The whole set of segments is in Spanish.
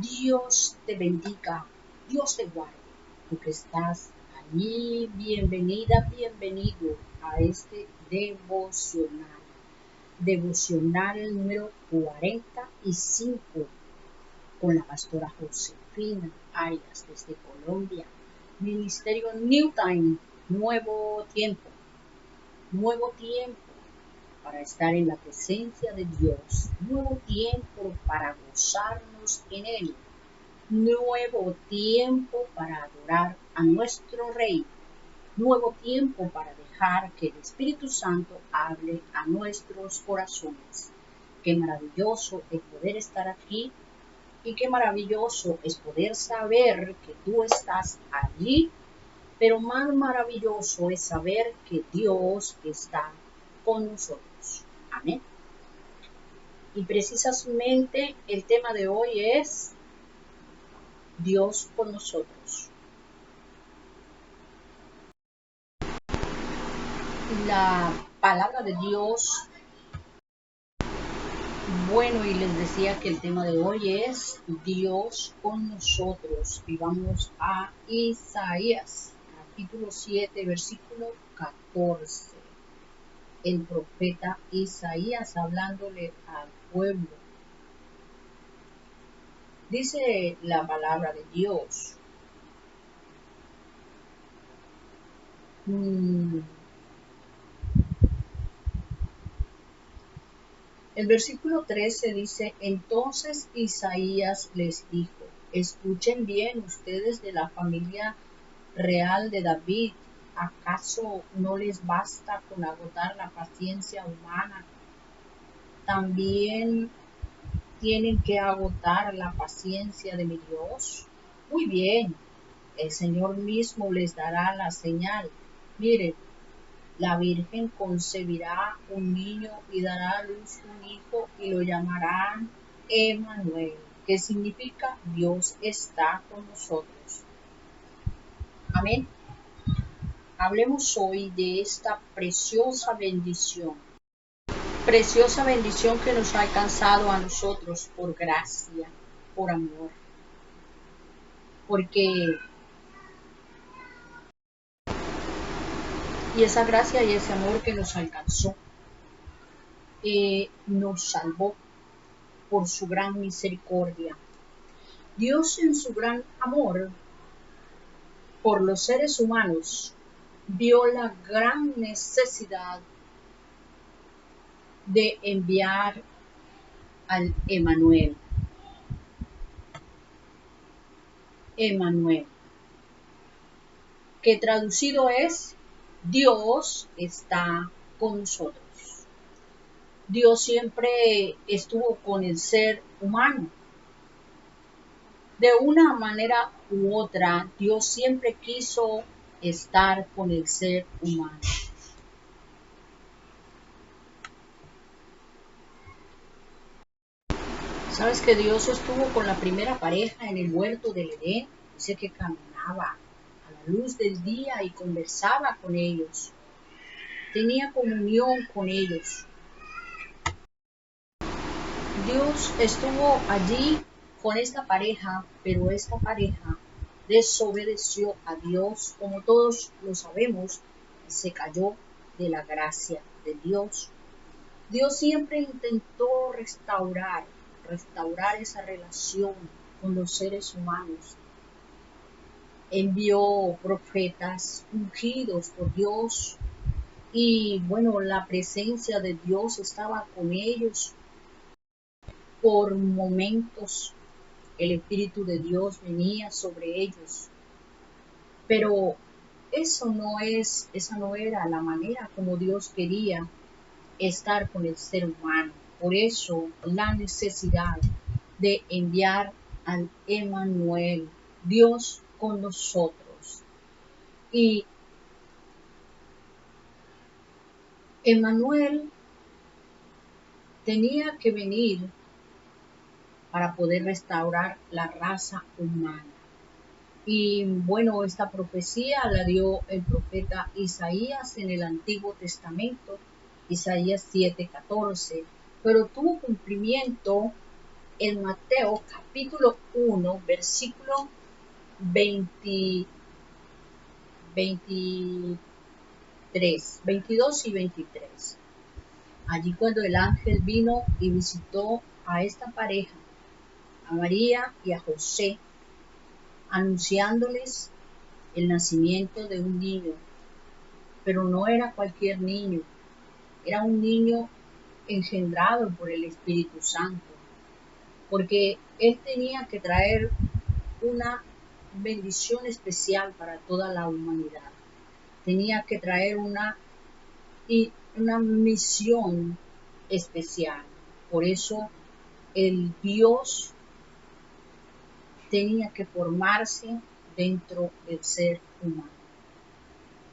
Dios te bendiga, Dios te guarde. Tú que estás allí, bienvenida, bienvenido a este devocional número 45 con la pastora Josefina Arias desde Colombia. Ministerio New Time, nuevo tiempo para estar en la presencia de Dios, nuevo tiempo para gozarnos en Él, nuevo tiempo para adorar a nuestro Rey, nuevo tiempo para dejar que el Espíritu Santo hable a nuestros corazones. Qué maravilloso es poder estar aquí y qué maravilloso es poder saber que tú estás allí, pero más maravilloso es saber que Dios está con nosotros. Amén. Y precisamente el tema de hoy es Dios con nosotros. La palabra de Dios, bueno, y les decía que el tema de hoy es Dios con nosotros. Y vamos a Isaías, capítulo 7, versículo 14. El profeta Isaías hablándole al pueblo. Dice la palabra de Dios. El versículo 13 dice: entonces Isaías les dijo: escuchen bien ustedes de la familia real de David, ¿acaso no les basta con agotar la paciencia humana? ¿También tienen que agotar la paciencia de mi Dios? Muy bien, el Señor mismo les dará la señal. Miren, la Virgen concebirá un niño y dará a luz un hijo y lo llamarán Emmanuel, que significa Dios está con nosotros. Amén. Hablemos hoy de esta preciosa bendición que nos ha alcanzado a nosotros por gracia, por amor, porque y esa gracia y ese amor que nos alcanzó nos salvó por su gran misericordia. Dios, en su gran amor por los seres humanos, vio la gran necesidad de enviar al Emmanuel, que traducido es Dios está con nosotros. Dios siempre estuvo con el ser humano. De una manera u otra, Dios siempre quiso estar con el ser humano. ¿Sabes que Dios estuvo con la primera pareja en el huerto del Edén? Dice que caminaba a la luz del día y conversaba con ellos. Tenía comunión con ellos. Dios estuvo allí con esta pareja, pero esta pareja desobedeció a Dios, como todos lo sabemos, y se cayó de la gracia de Dios. Dios siempre intentó restaurar esa relación con los seres humanos. Envió profetas ungidos por Dios y bueno, la presencia de Dios estaba con ellos. Por momentos el Espíritu de Dios venía sobre ellos, pero esa no era la manera como Dios quería estar con el ser humano. Por eso la necesidad de enviar al Emmanuel, Dios con nosotros. Y Emmanuel tenía que venir para poder restaurar la raza humana. Y bueno, esta profecía la dio el profeta Isaías en el Antiguo Testamento, Isaías 7:14, pero tuvo cumplimiento en Mateo capítulo 1, versículo 20, 23, 22 y 23. Allí cuando el ángel vino y visitó a esta pareja, a María y a José, anunciándoles el nacimiento de un niño, pero no era cualquier niño, era un niño engendrado por el Espíritu Santo, porque él tenía que traer una bendición especial para toda la humanidad, tenía que traer una misión especial. Por eso el Dios tenía que formarse dentro del ser humano,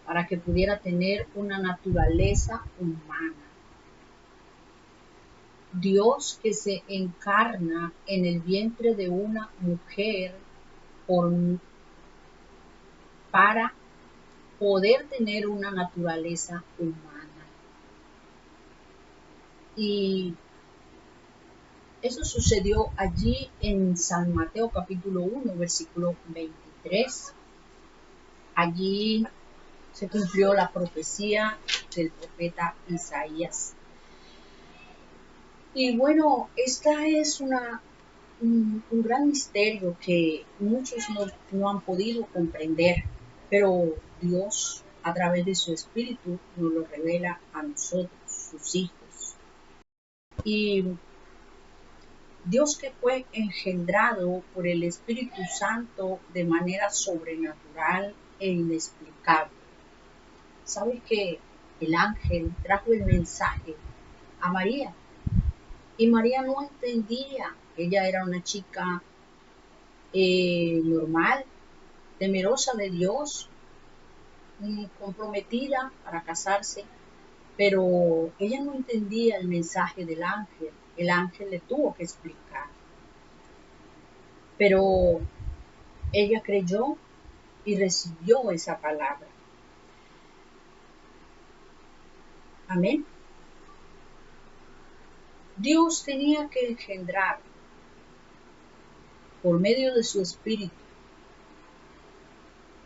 para que pudiera tener una naturaleza humana. Dios que se encarna en el vientre de una mujer para poder tener una naturaleza humana. Y eso sucedió allí en San Mateo capítulo 1, versículo 23. Allí se cumplió la profecía del profeta Isaías. Y bueno, esta es un gran misterio que muchos no han podido comprender, pero Dios a través de su Espíritu nos lo revela a nosotros, sus hijos. Y Dios que fue engendrado por el Espíritu Santo de manera sobrenatural e inexplicable. ¿Sabes que el ángel trajo el mensaje a María? Y María no entendía. Ella era una chica normal, temerosa de Dios, comprometida para casarse, pero ella no entendía el mensaje del ángel. El ángel le tuvo que explicar. Pero ella creyó y recibió esa palabra. Amén. Dios tenía que engendrar por medio de su Espíritu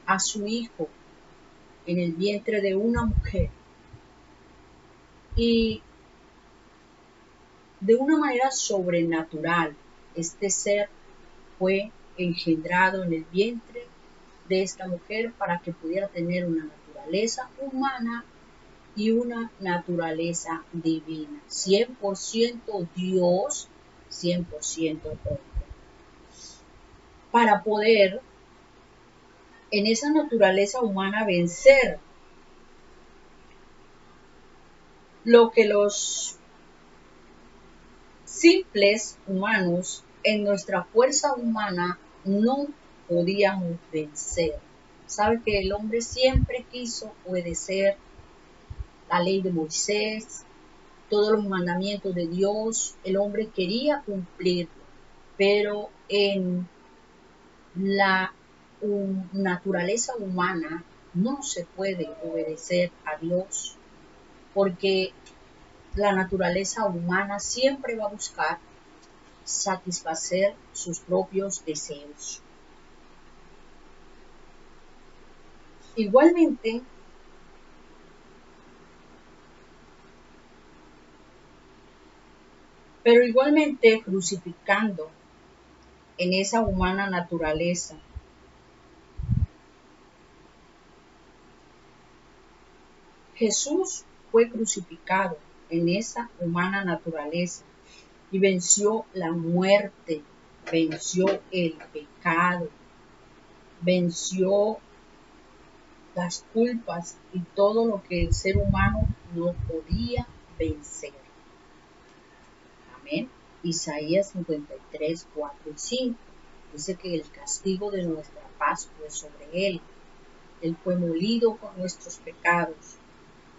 a su Hijo en el vientre de una mujer, y de una manera sobrenatural este ser fue engendrado en el vientre de esta mujer para que pudiera tener una naturaleza humana y una naturaleza divina, 100% Dios, 100% hombre, para poder en esa naturaleza humana vencer lo que los simples humanos en nuestra fuerza humana no podíamos vencer. Sabe que el hombre siempre quiso obedecer la ley de Moisés, todos los mandamientos de Dios, el hombre quería cumplirlo, pero en la naturaleza humana no se puede obedecer a Dios, porque la naturaleza humana siempre va a buscar satisfacer sus propios deseos. Igualmente, crucificando en esa humana naturaleza, Jesús fue crucificado en esa humana naturaleza y venció la muerte, venció el pecado, venció las culpas y todo lo que el ser humano no podía vencer. Amén. Isaías 53, 4 y 5 dice que el castigo de nuestra paz fue sobre él. Él fue molido por nuestros pecados,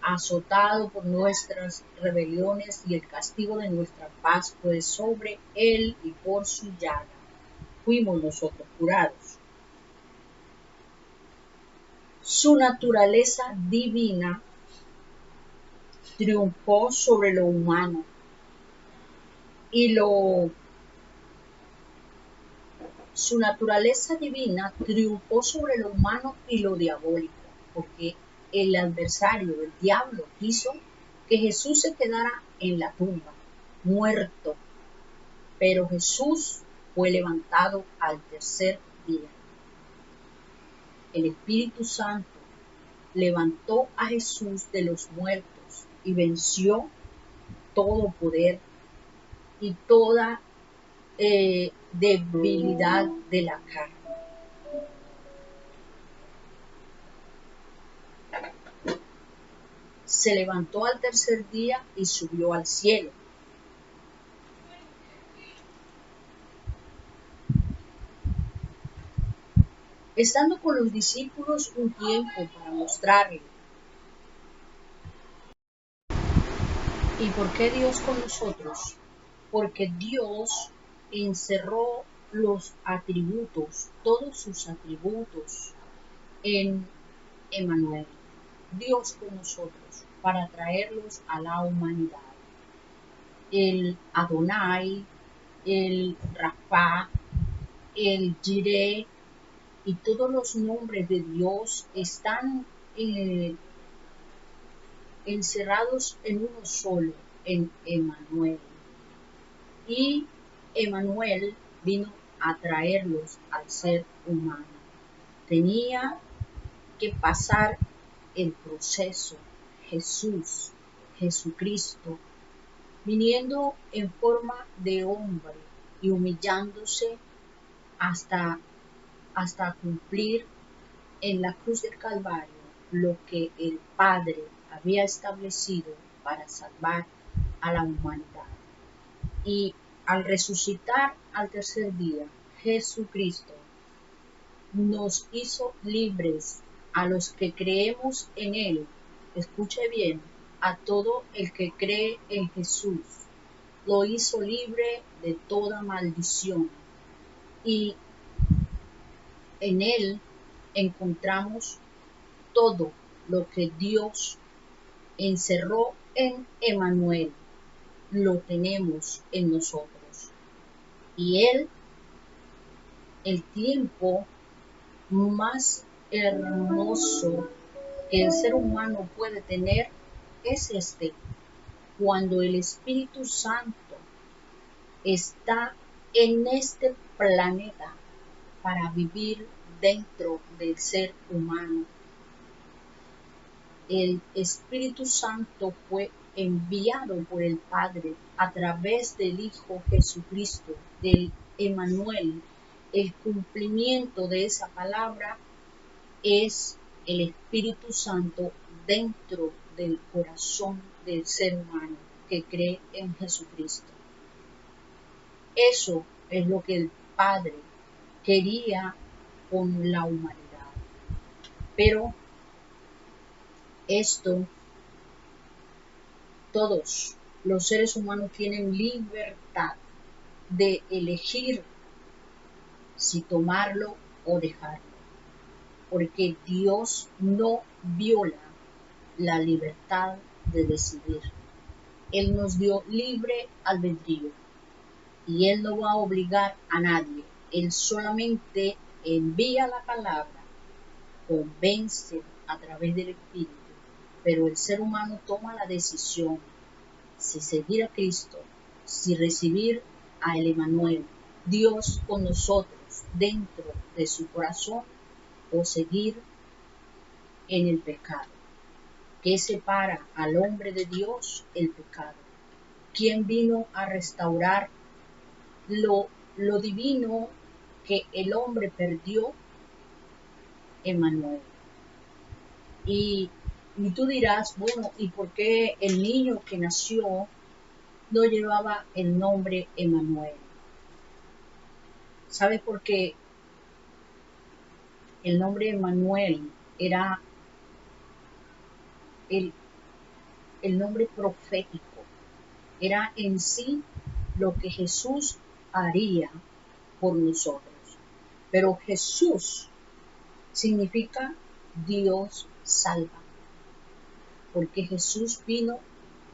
azotado por nuestras rebeliones, y el castigo de nuestra paz fue sobre él, y por su llaga fuimos nosotros curados. Su naturaleza divina triunfó sobre lo humano, y lo Su naturaleza divina triunfó sobre lo humano y lo diabólico, porque el adversario, el diablo, quiso que Jesús se quedara en la tumba, muerto, pero Jesús fue levantado al tercer día. El Espíritu Santo levantó a Jesús de los muertos y venció todo poder y toda debilidad de la carne. Se levantó al tercer día y subió al cielo. Estando con los discípulos un tiempo para mostrarle. ¿Y por qué Dios con nosotros? Porque Dios encerró los atributos, todos sus atributos, en Emmanuel, Dios con nosotros, para traerlos a la humanidad. El Adonai, el Rafa, el Jireh y todos los nombres de Dios están encerrados en uno solo, en Emmanuel. Y Emmanuel vino a traerlos al ser humano. Tenía que pasar el proceso Jesús, Jesucristo, viniendo en forma de hombre y humillándose hasta cumplir en la cruz del Calvario lo que el Padre había establecido para salvar a la humanidad. Y al resucitar al tercer día, Jesucristo nos hizo libres a los que creemos en Él. Escuche bien, a todo el que cree en Jesús. Lo hizo libre de toda maldición. Y en Él encontramos todo lo que Dios encerró en Emmanuel. Lo tenemos en nosotros. Y Él, el tiempo más hermoso que el ser humano puede tener es cuando el Espíritu Santo está en este planeta para vivir dentro del ser humano. El Espíritu Santo fue enviado por el Padre a través del Hijo Jesucristo, del Emmanuel. El cumplimiento de esa palabra es el Espíritu Santo dentro del corazón del ser humano que cree en Jesucristo. Eso es lo que el Padre quería con la humanidad. Pero esto, todos los seres humanos tienen libertad de elegir si tomarlo o dejarlo, porque Dios no viola la libertad de decidir. Él nos dio libre albedrío y Él no va a obligar a nadie. Él solamente envía la palabra, convence a través del Espíritu, pero el ser humano toma la decisión si seguir a Cristo, si recibir a el Emmanuel, Dios con nosotros dentro de su corazón, o seguir en el pecado. ¿Qué separa al hombre de Dios? El pecado. ¿Quién vino a restaurar lo divino que el hombre perdió? Emmanuel. Y tú dirás, bueno, ¿y por qué el niño que nació no llevaba el nombre Emmanuel? ¿Sabes por qué? El nombre Emmanuel era el nombre profético, era en sí lo que Jesús haría por nosotros. Pero Jesús significa Dios salva, porque Jesús vino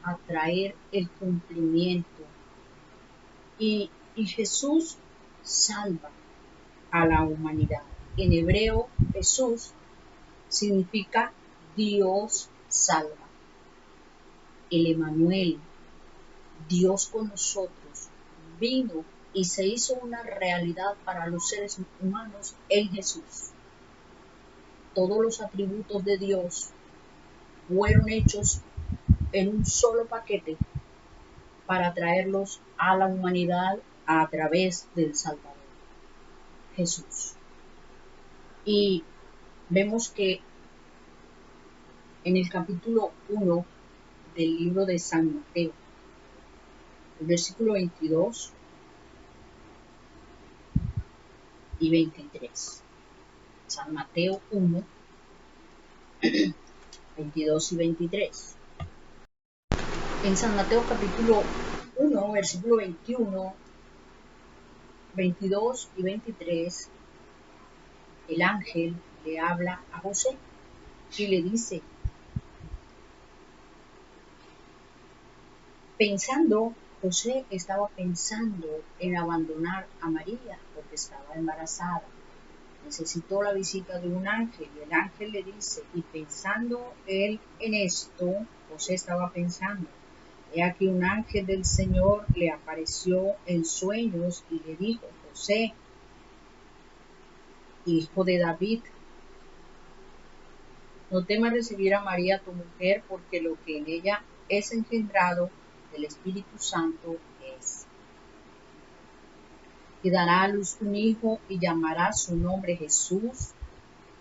a traer el cumplimiento y Jesús salva. a la humanidad. En hebreo, Jesús significa Dios salva. El Emmanuel, Dios con nosotros, vino y se hizo una realidad para los seres humanos en Jesús. Todos los atributos de Dios fueron hechos en un solo paquete para traerlos a la humanidad a través del Salvador, Jesús. Y vemos que en el capítulo 1 del libro de San Mateo, el versículo 22 y 23. San Mateo 1, 22 y 23. En San Mateo capítulo 1, versículo 21, 22 y 23, el ángel le habla a José y le dice, José estaba pensando en abandonar a María porque estaba embarazada. Necesitó la visita de un ángel y el ángel le dice, y pensando él en esto, José estaba pensando, he aquí un ángel del Señor le apareció en sueños y le dijo, José, hijo de David, no temas recibir a María tu mujer, porque lo que en ella es engendrado del Espíritu Santo es. Y dará a luz un hijo y llamará su nombre Jesús,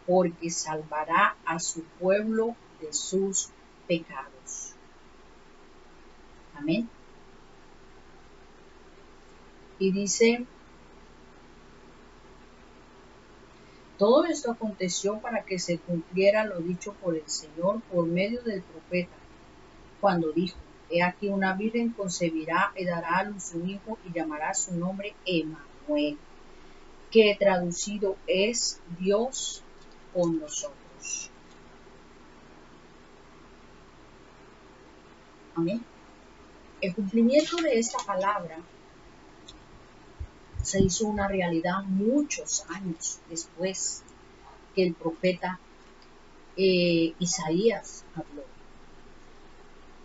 porque salvará a su pueblo de sus pecados. Amén. Y dice, todo esto aconteció para que se cumpliera lo dicho por el Señor por medio del profeta, cuando dijo, he aquí una virgen concebirá y dará a luz un hijo y llamará su nombre Emmanuel, que traducido es Dios con nosotros. Amén. El cumplimiento de esta palabra se hizo una realidad muchos años después que el profeta Isaías habló.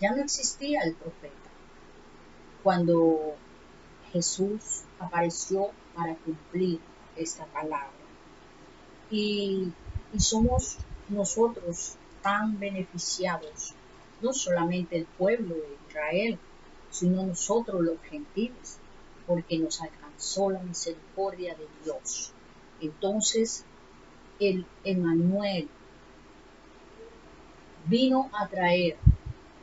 Ya no existía el profeta cuando Jesús apareció para cumplir esta palabra. Y somos nosotros tan beneficiados, no solamente el pueblo de Israel, sino nosotros los gentiles, porque nos alcanzó la misericordia de Dios. Entonces, el Emmanuel vino a traer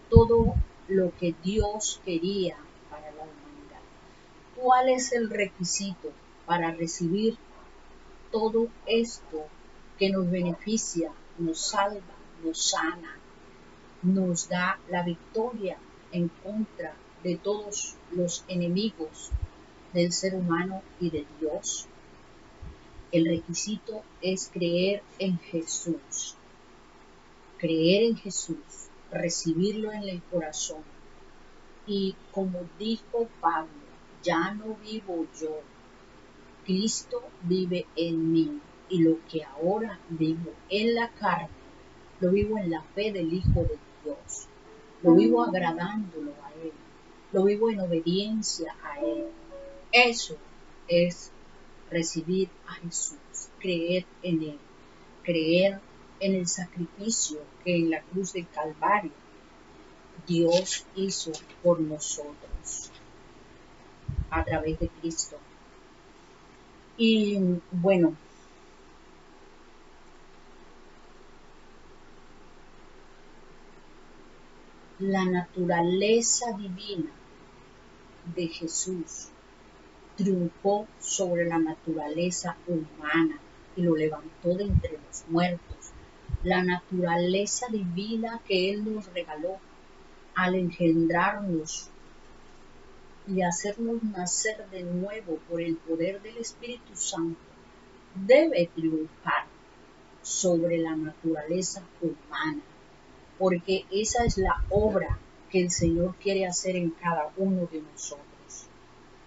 todo lo que Dios quería para la humanidad. ¿Cuál es el requisito para recibir todo esto que nos beneficia, nos salva, nos sana, nos da la victoria en contra de todos los enemigos del ser humano y de Dios? El requisito es creer en Jesús. Creer en Jesús, recibirlo en el corazón. Y como dijo Pablo, ya no vivo yo, Cristo vive en mí. Y lo que ahora vivo en la carne, lo vivo en la fe del Hijo de Dios. Lo vivo agradándolo a Él. Lo vivo en obediencia a Él. Eso es recibir a Jesús, creer en Él, creer en el sacrificio que en la cruz del Calvario Dios hizo por nosotros a través de Cristo. Y bueno, la naturaleza divina de Jesús triunfó sobre la naturaleza humana y lo levantó de entre los muertos. La naturaleza divina que Él nos regaló al engendrarnos y hacernos nacer de nuevo por el poder del Espíritu Santo debe triunfar sobre la naturaleza humana, porque esa es la obra que el Señor quiere hacer en cada uno de nosotros.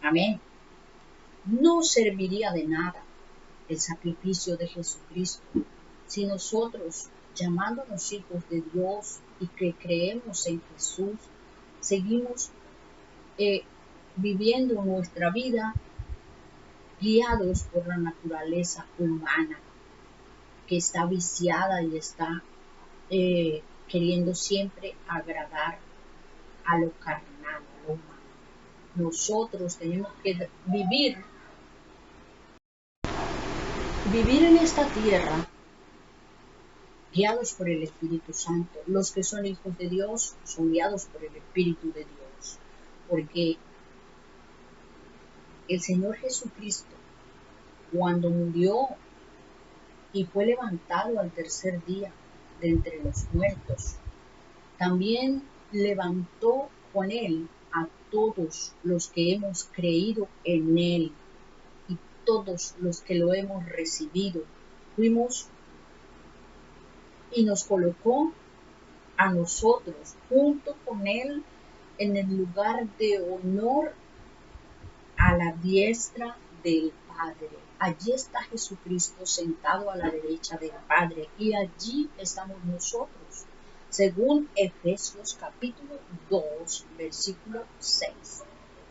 Amén. No serviría de nada el sacrificio de Jesucristo. Si nosotros, llamándonos hijos de Dios y que creemos en Jesús, seguimos viviendo nuestra vida guiados por la naturaleza humana, que está viciada y está queriendo siempre agradar a lo carnal, a lo humano. Nosotros tenemos que vivir en esta tierra guiados por el Espíritu Santo. Los que son hijos de Dios son guiados por el Espíritu de Dios, porque el Señor Jesucristo, cuando murió y fue levantado al tercer día de entre los muertos, también levantó con él a todos los que hemos creído en él y todos los que lo hemos recibido. Fuimos y nos colocó a nosotros junto con él en el lugar de honor a la diestra del Padre. Allí está Jesucristo sentado a la derecha del Padre y allí estamos nosotros, según Efesios capítulo 2, versículo 6.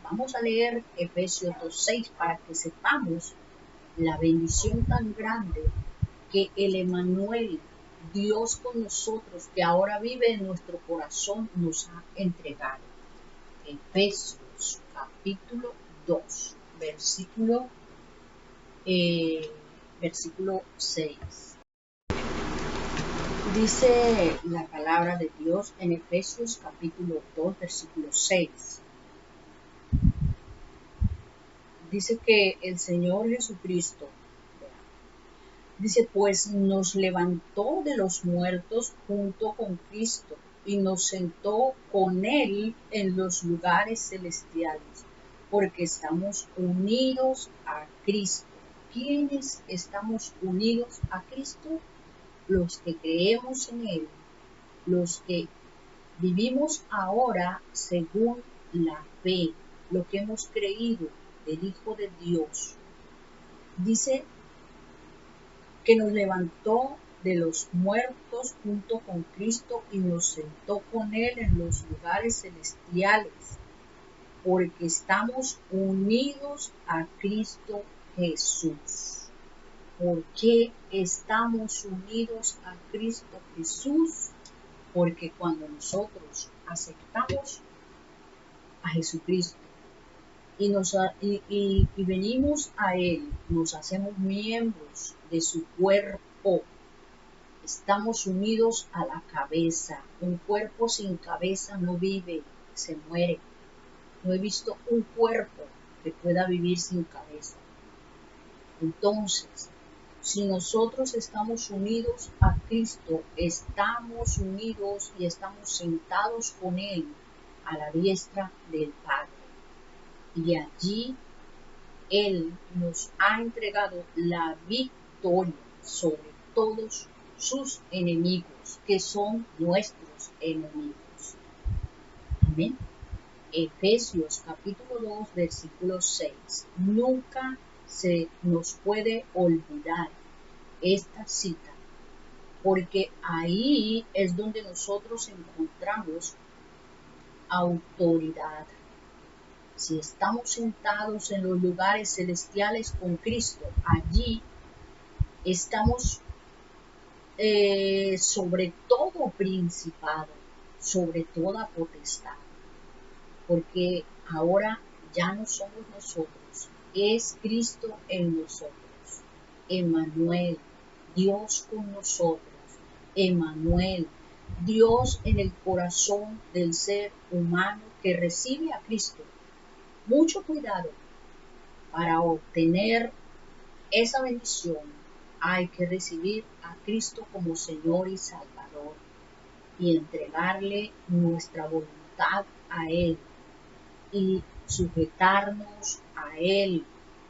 Vamos a leer Efesios 2:6 para que sepamos la bendición tan grande que el Emmanuel, Dios con nosotros, que ahora vive en nuestro corazón, nos ha entregado. Efesios capítulo 2, versículo 6. Dice la palabra de Dios en Efesios capítulo 2, versículo 6. Dice que el Señor Jesucristo, dice, pues nos levantó de los muertos junto con Cristo y nos sentó con Él en los lugares celestiales, porque estamos unidos a Cristo. ¿Quiénes estamos unidos a Cristo? Los que creemos en Él, los que vivimos ahora según la fe, lo que hemos creído del Hijo de Dios. Dice que nos levantó de los muertos junto con Cristo y nos sentó con Él en los lugares celestiales, porque estamos unidos a Cristo Jesús. ¿Por qué estamos unidos a Cristo Jesús? Porque cuando nosotros aceptamos a Jesucristo y venimos a Él, nos hacemos miembros de su cuerpo, estamos unidos a la cabeza. Un cuerpo sin cabeza no vive, se muere. No he visto un cuerpo que pueda vivir sin cabeza. Entonces, si nosotros estamos unidos a Cristo, estamos unidos y estamos sentados con Él a la diestra del Padre. Y allí Él nos ha entregado la victoria sobre todos sus enemigos, que son nuestros enemigos. Amén. Efesios capítulo 2, versículo 6. Nunca se nos puede olvidar esta cita, porque ahí es donde nosotros encontramos autoridad. Si estamos sentados en los lugares celestiales con Cristo, allí estamos sobre todo principado, sobre toda potestad, porque ahora ya no somos nosotros, es Cristo en nosotros. Emmanuel, Dios con nosotros. Emmanuel, Dios en el corazón del ser humano que recibe a Cristo. Mucho cuidado para obtener esa bendición. Hay que recibir a Cristo como Señor y Salvador y entregarle nuestra voluntad a Él y sujetarnos a Él,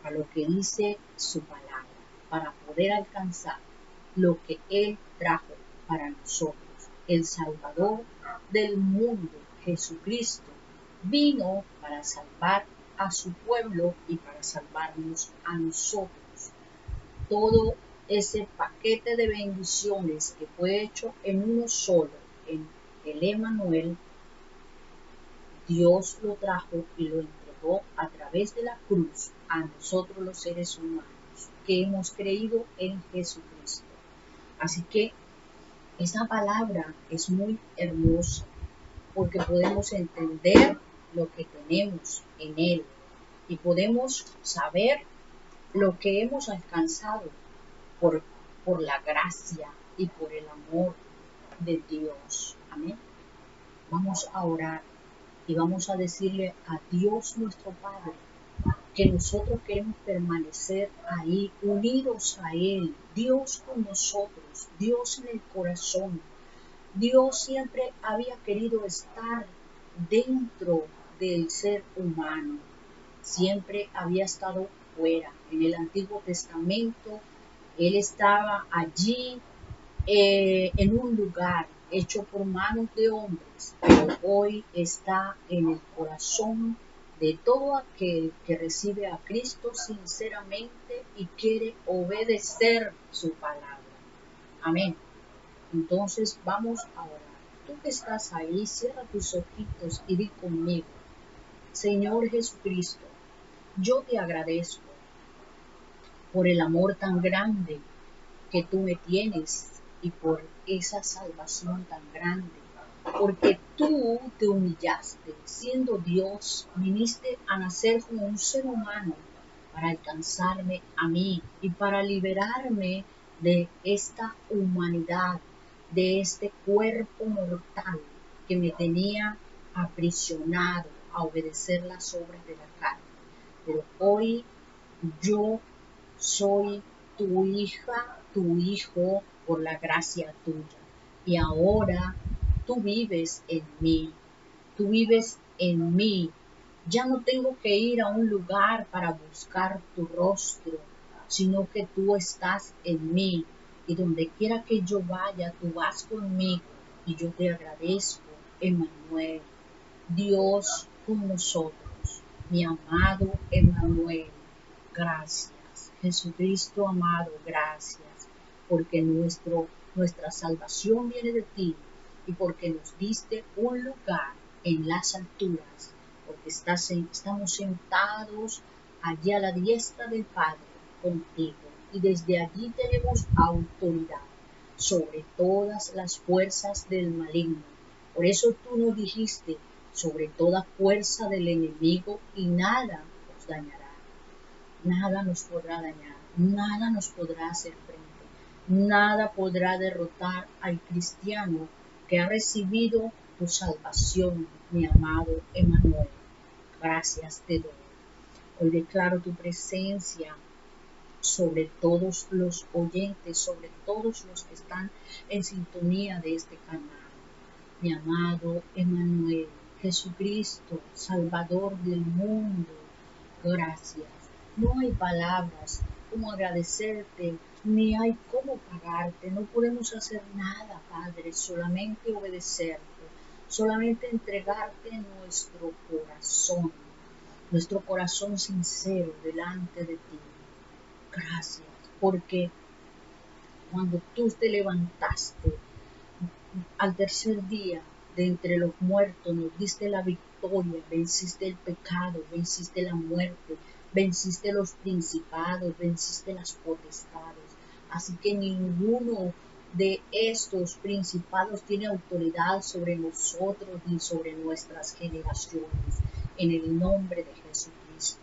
a lo que dice su palabra, para poder alcanzar lo que Él trajo para nosotros. El Salvador del mundo, Jesucristo, vino para salvar a su pueblo y para salvarnos a nosotros. todo ese paquete de bendiciones que fue hecho en uno solo, en el Emanuel, Dios lo trajo y lo entregó a través de la cruz a nosotros los seres humanos que hemos creído en Jesucristo. Así que esa palabra es muy hermosa porque podemos entender lo que tenemos en Él y podemos saber lo que hemos alcanzado por, por la gracia y por el amor de Dios. Amén. Vamos a orar y vamos a decirle a Dios nuestro Padre que nosotros queremos permanecer ahí unidos a Él, Dios con nosotros, Dios en el corazón. Dios siempre había querido estar dentro del ser humano, siempre había estado fuera. En el Antiguo Testamento, Él estaba allí en un lugar hecho por manos de hombres, pero hoy está en el corazón de todo aquel que recibe a Cristo sinceramente y quiere obedecer su palabra. Amén. Entonces vamos a orar. Tú que estás ahí, cierra tus ojitos y di conmigo: Señor Jesucristo, yo te agradezco por el amor tan grande que tú me tienes y por esa salvación tan grande, porque tú te humillaste, siendo Dios, viniste a nacer como un ser humano para alcanzarme a mí y para liberarme de esta humanidad, de este cuerpo mortal que me tenía aprisionado a obedecer las obras de la carne. Pero hoy yo soy tu hija, tu hijo, por la gracia tuya. Y ahora tú vives en mí, tú vives en mí. Ya no tengo que ir a un lugar para buscar tu rostro, sino que tú estás en mí. Y donde quiera que yo vaya, tú vas conmigo. Y yo te agradezco, Emmanuel, Dios con nosotros, mi amado Emmanuel. Gracias. Jesucristo amado, gracias, porque nuestra salvación viene de ti y porque nos diste un lugar en las alturas, porque estamos sentados allí a la diestra del Padre contigo y desde allí tenemos autoridad sobre todas las fuerzas del maligno. Por eso tú nos dijiste: sobre toda fuerza del enemigo, y nada os dañará. Nada nos podrá dañar, nada nos podrá hacer frente, nada podrá derrotar al cristiano que ha recibido tu salvación, mi amado Emmanuel. Gracias te doy. Hoy declaro tu presencia sobre todos los oyentes, sobre todos los que están en sintonía de este canal. Mi amado Emmanuel, Jesucristo, Salvador del mundo, gracias. No hay palabras como agradecerte, ni hay cómo pagarte. No podemos hacer nada, Padre, solamente obedecerte, solamente entregarte nuestro corazón sincero delante de ti. Gracias, porque cuando tú te levantaste al tercer día de entre los muertos, nos diste la victoria, venciste el pecado, venciste la muerte, venciste los principados, venciste las potestades. Así que ninguno de estos principados tiene autoridad sobre nosotros ni sobre nuestras generaciones. En el nombre de Jesucristo.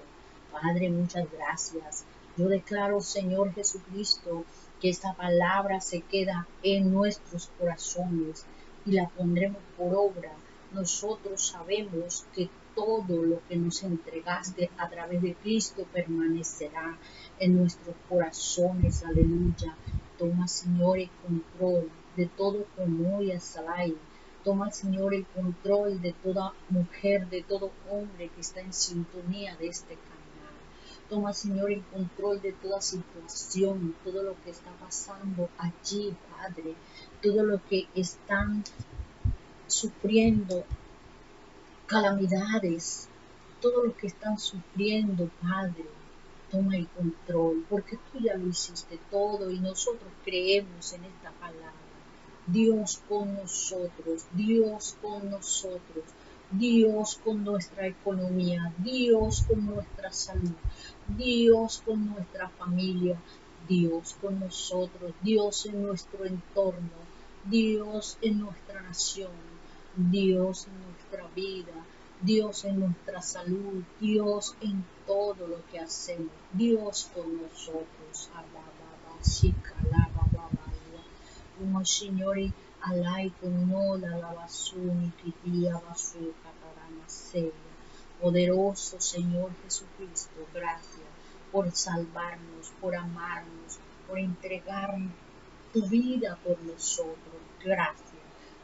Padre, muchas gracias. Yo declaro, Señor Jesucristo, que esta palabra se queda en nuestros corazones y la pondremos por obra. Nosotros sabemos que todo lo que nos entregaste a través de Cristo permanecerá en nuestros corazones. Aleluya. Toma, Señor, el control de todo Convoy Salai. Toma, Señor, el control de toda mujer, de todo hombre que está en sintonía de este canal. Toma, Señor, el control de toda situación, todo lo que está pasando allí, Padre, todo lo que están sufriendo, calamidades, todo lo que están sufriendo, Padre. Toma el control, porque tú ya lo hiciste todo y nosotros creemos en esta palabra. Dios con nosotros, Dios con nosotros, Dios con nuestra economía, Dios con nuestra salud, Dios con nuestra familia, Dios con nosotros, Dios en nuestro entorno, Dios en nuestra nación, Dios en nuestra vida, Dios en nuestra salud, Dios en todo lo que hacemos, Dios con nosotros. Como Signore alai con noda la basuni kitia basu cataramasea. Poderoso Señor Jesucristo, gracias por salvarnos, por amarnos, por entregar tu vida por nosotros. Gracias.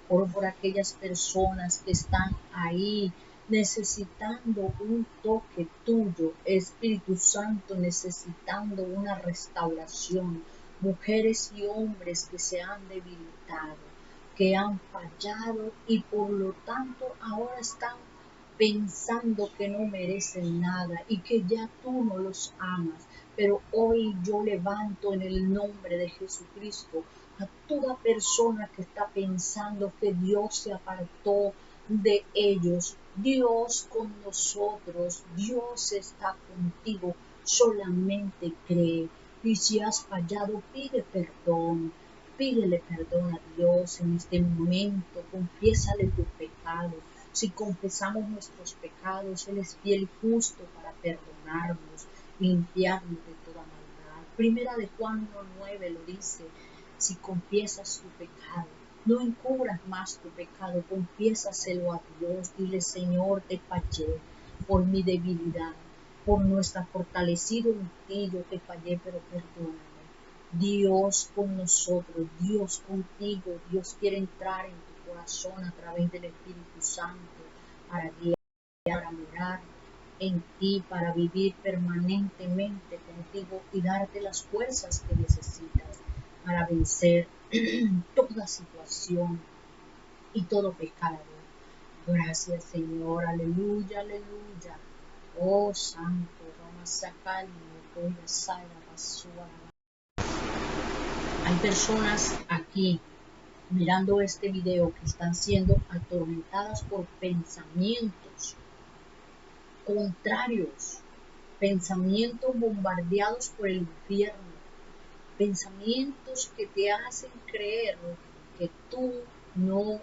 Oro por aquellas personas que están ahí necesitando un toque tuyo, Espíritu Santo, necesitando una restauración. Mujeres y hombres que se han debilitado, que han fallado y por lo tanto ahora están pensando que no merecen nada y que ya tú no los amas. Pero hoy yo levanto en el nombre de Jesucristo a toda persona que está pensando que Dios se apartó de ellos. Dios con nosotros, Dios está contigo, solamente cree. Y si has fallado, pide perdón. Pídele perdón a Dios en este momento, confiésale tu pecado. Si confesamos nuestros pecados, Él es fiel y justo para perdonarnos y limpiarnos de toda maldad. Primera de Juan 1:9 lo dice, si confiesas tu pecado, no encubras más tu pecado, confiésaselo a Dios. Dile, Señor, te fallé por mi debilidad, por no estar fortalecido en ti, yo te fallé, pero perdóname. Dios con nosotros, Dios contigo, Dios quiere entrar en tu corazón a través del Espíritu Santo para guiar, para morar en ti, para vivir permanentemente contigo y darte las fuerzas que necesitas para vencer toda situación y todo pecado. Gracias, Señor, aleluya, aleluya. Oh Santo, Roma Sacali, Motoya Saya, Basua. Hay personas aquí mirando este video que están siendo atormentadas por pensamientos contrarios, pensamientos bombardeados por el infierno, pensamientos que te hacen creer que tú no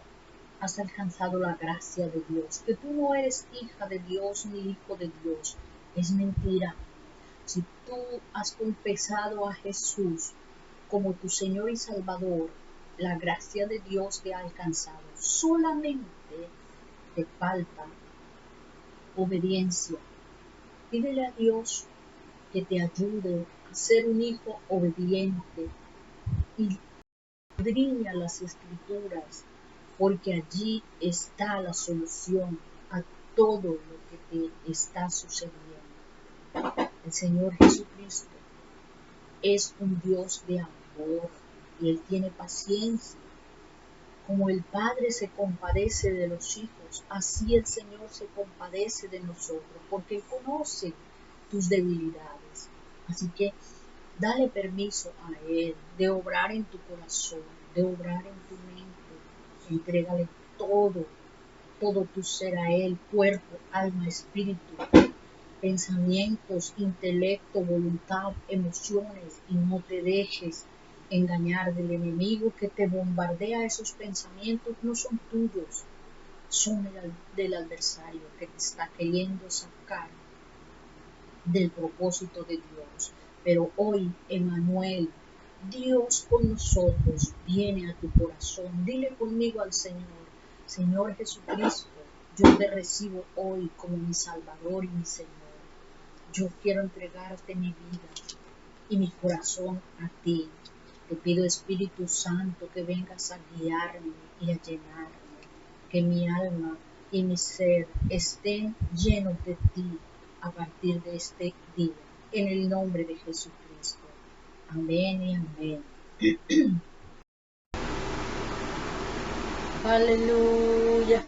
has alcanzado la gracia de Dios, que tú no eres hija de Dios ni hijo de Dios. Es mentira. Si tú has confesado a Jesús como tu Señor y Salvador, la gracia de Dios te ha alcanzado. Solamente te falta obediencia. Pídele a Dios que te ayude a ser un hijo obediente y escudriña las Escrituras, porque allí está la solución a todo lo que te está sucediendo. El Señor Jesucristo es un Dios de amor y Él tiene paciencia. Como el Padre se compadece de los hijos, así el Señor se compadece de nosotros, porque Él conoce tus debilidades. Así que dale permiso a Él de obrar en tu corazón, de obrar en tu mente. Entrégale todo tu ser a Él, cuerpo, alma, espíritu, pensamientos, intelecto, voluntad, emociones, y no te dejes engañar del enemigo que te bombardea. Esos pensamientos no son tuyos, son del adversario que te está queriendo sacar del propósito de Dios. Pero hoy, Emmanuel, Dios con nosotros, viene a tu corazón. Dile conmigo al Señor, Señor Jesucristo, yo te recibo hoy como mi Salvador y mi Señor. Yo quiero entregarte mi vida y mi corazón a ti. Te pido, Espíritu Santo, que vengas a guiarme y a llenarme, que mi alma y mi ser estén llenos de ti a partir de este día, en el nombre de Jesucristo. Amén y amén. Aleluya.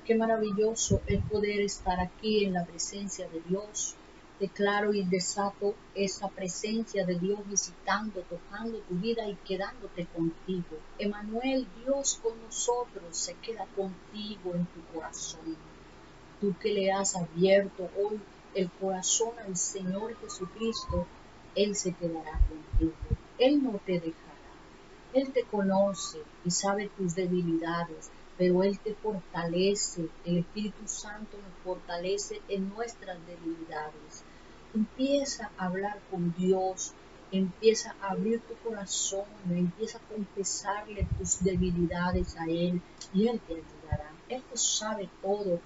Qué maravilloso el poder estar aquí en la presencia de Dios, Declaro y desato esa presencia de Dios visitando, tocando tu vida y quedándote contigo. Emmanuel, Dios con nosotros, se queda contigo en tu corazón. Tú que le has abierto hoy el corazón al Señor Jesucristo, Él se quedará contigo. Él no te dejará. Él te conoce y sabe tus debilidades, pero Él te fortalece. El Espíritu Santo nos fortalece en nuestras debilidades. Empieza a hablar con Dios, empieza a abrir tu corazón, empieza a confesarle tus debilidades a Él y Él te ayudará. Él te sabe todo,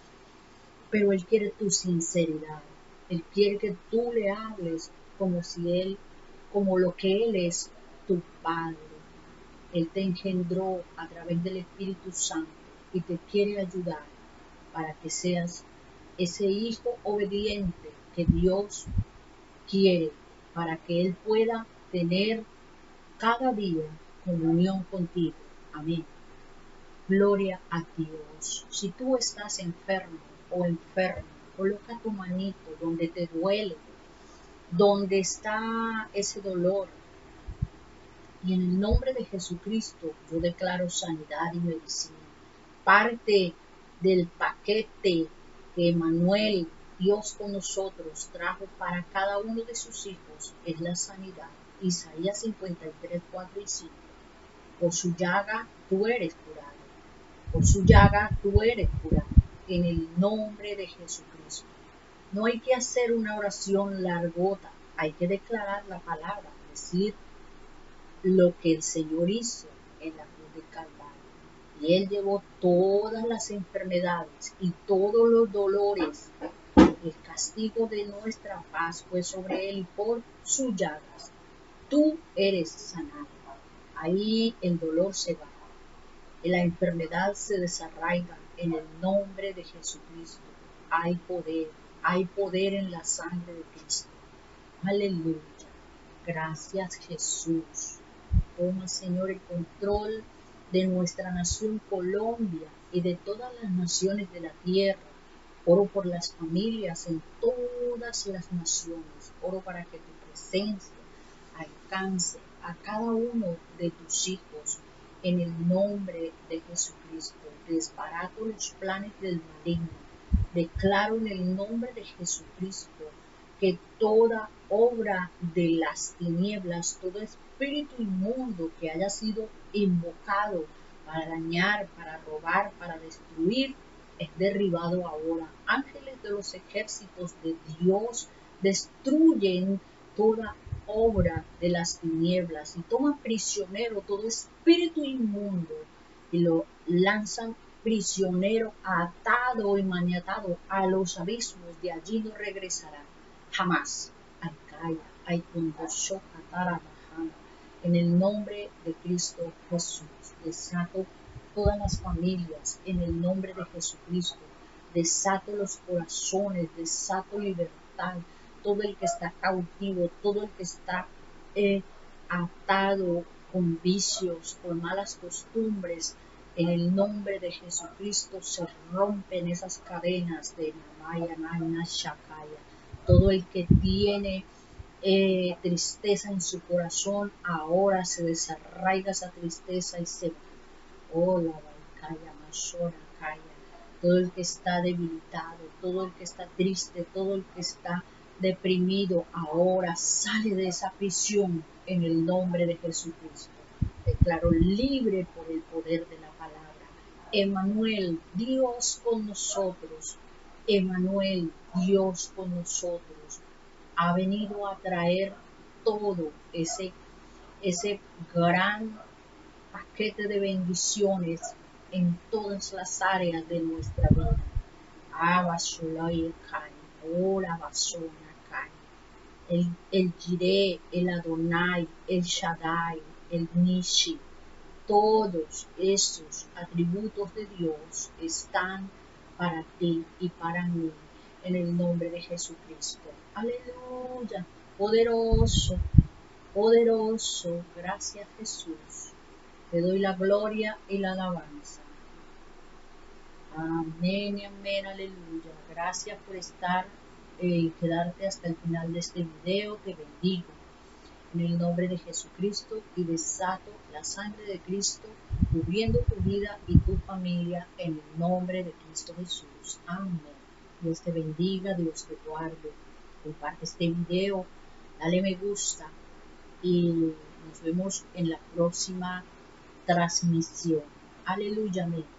pero Él quiere tu sinceridad. Él quiere que tú le hables como si Él, como lo que Él es, tu Padre. Él te engendró a través del Espíritu Santo y te quiere ayudar para que seas ese hijo obediente que Dios quiere, para que Él pueda tener cada día comunión contigo. Amén. Gloria a Dios. Si tú estás enfermo o enfermo, coloca tu manito donde te duele, donde está ese dolor. Y en el nombre de Jesucristo yo declaro sanidad y medicina. Parte del paquete que Emmanuel, Dios con nosotros, trajo para cada uno de sus hijos es la sanidad. Isaías 53, 4 y 5. Por su llaga tú eres curado. Por su llaga tú eres curado. En el nombre de Jesucristo. No hay que hacer una oración largota. Hay que declarar la palabra, decir lo que el Señor hizo en la cruz del Calvario. Y Él llevó todas las enfermedades y todos los dolores. El castigo de nuestra paz fue sobre Él y por sus llagas tú eres sanado. Ahí el dolor se va. Y la enfermedad se desarraiga en el nombre de Jesucristo. Hay poder en la sangre de Cristo. Aleluya. Gracias, Jesús. Toma, Señor, el control de nuestra nación Colombia y de todas las naciones de la tierra. Oro por las familias en todas las naciones. Oro para que tu presencia alcance a cada uno de tus hijos en el nombre de Jesucristo. Desbarato los planes del maligno. Declaro en el nombre de Jesucristo que toda obra de las tinieblas, todo espíritu inmundo que haya sido invocado para dañar, para robar, para destruir, es derribado ahora. Ángeles de los ejércitos de Dios destruyen toda obra de las tinieblas y toman prisionero todo espíritu inmundo y lo lanzan prisionero, atado y maniatado a los abismos. De allí no regresará jamás. En el nombre de Cristo Jesús, desato todas las familias en el nombre de Jesucristo. Desato los corazones, desato libertad. Todo el que está cautivo, todo el que está atado con vicios, con malas costumbres, en el nombre de Jesucristo se rompen esas cadenas de Namaya, Nana, Shakaya. Todo el que tiene tristeza en su corazón, ahora se desarraiga esa tristeza y se va. Oh, la Baikaya, Mashora, Kaya. Todo el que está debilitado, todo el que está triste, todo el que está deprimido, ahora sale de esa prisión en el nombre de Jesucristo. Declaro libre por el poder de la palabra. Emmanuel, Dios con nosotros. Emmanuel, Dios con nosotros. Ha venido a traer todo ese gran paquete de bendiciones en todas las áreas de nuestra vida. El Jireh, el Adonai, el Shaddai, el Nishi, todos esos atributos de Dios están para ti y para mí en el nombre de Jesucristo. Aleluya, poderoso, poderoso, gracias Jesús. Te doy la gloria y la alabanza. Amén y amén, aleluya. Gracias por estar quedarte hasta el final de este video. Te bendigo en el nombre de Jesucristo y desato la sangre de Cristo cubriendo tu vida y tu familia en el nombre de Cristo Jesús. Amén. Dios te bendiga, Dios te guarde. Comparte este video, dale me gusta y nos vemos en la próxima transmisión. Aleluya, amén.